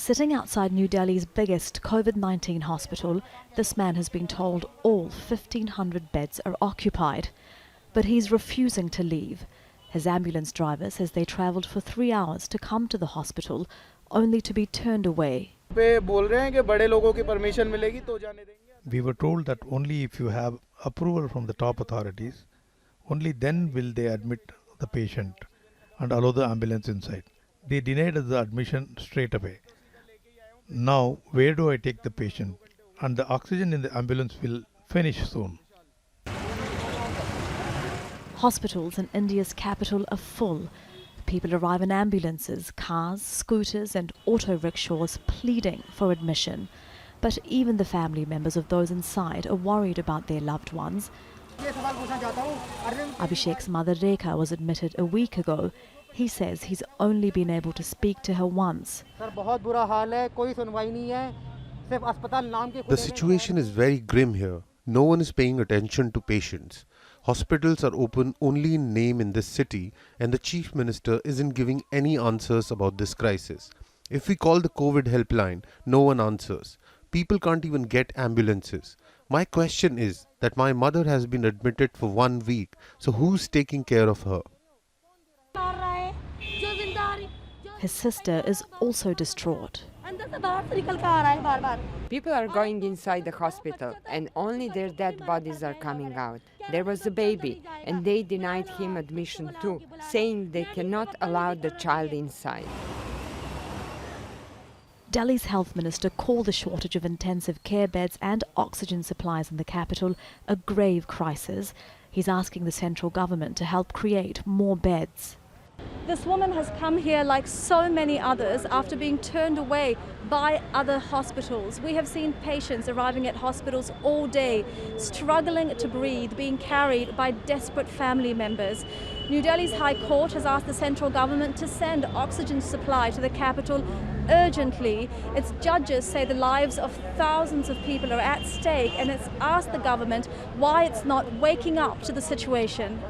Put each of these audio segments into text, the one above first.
Sitting outside New Delhi's biggest COVID-19 hospital, this man has been told all 1,500 beds are occupied. But he's refusing to leave. His ambulance driver says they travelled for 3 hours to come to the hospital, only to be turned away. We were told that only if you have approval from the top authorities, only then will they admit the patient and allow the ambulance inside. They denied us the admission straight away. Now, where do I take the patient? And the oxygen in the ambulance will finish soon. Hospitals in India's capital are full. People arrive in ambulances, cars, scooters and auto rickshaws pleading for admission. But even the family members of those inside are worried about their loved ones. Abhishek's mother Rekha was admitted a week ago. He says he's only been able to speak to her once. The situation is very grim here. No one is paying attention to patients. Hospitals are open only in name in this city, and the Chief Minister isn't giving any answers about this crisis. If we call the COVID helpline, no one answers. People can't even get ambulances. My question is that my mother has been admitted for 1 week, so who's taking care of her? His sister is also distraught. People are going inside the hospital and only their dead bodies are coming out. There was a baby and they denied him admission too, saying they cannot allow the child inside. Delhi's health minister called the shortage of intensive care beds and oxygen supplies in the capital a grave crisis. He's asking the central government to help create more beds. This woman has come here like so many others after being turned away by other hospitals. We have seen patients arriving at hospitals all day, struggling to breathe, being carried by desperate family members. New Delhi's High Court has asked the central government to send oxygen supply to the capital urgently. Its judges say the lives of thousands of people are at stake, and it's asked the government why it's not waking up to the situation.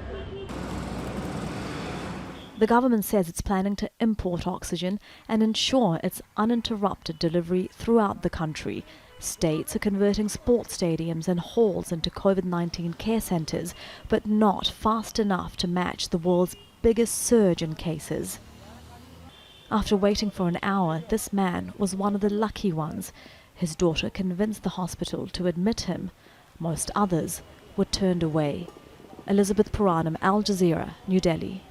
The government says it's planning to import oxygen and ensure its uninterrupted delivery throughout the country. States are converting sports stadiums and halls into COVID-19 care centres, but not fast enough to match the world's biggest surge in cases. After waiting for an hour, this man was one of the lucky ones. His daughter convinced the hospital to admit him. Most others were turned away. Elizabeth Puranam, Al Jazeera, New Delhi.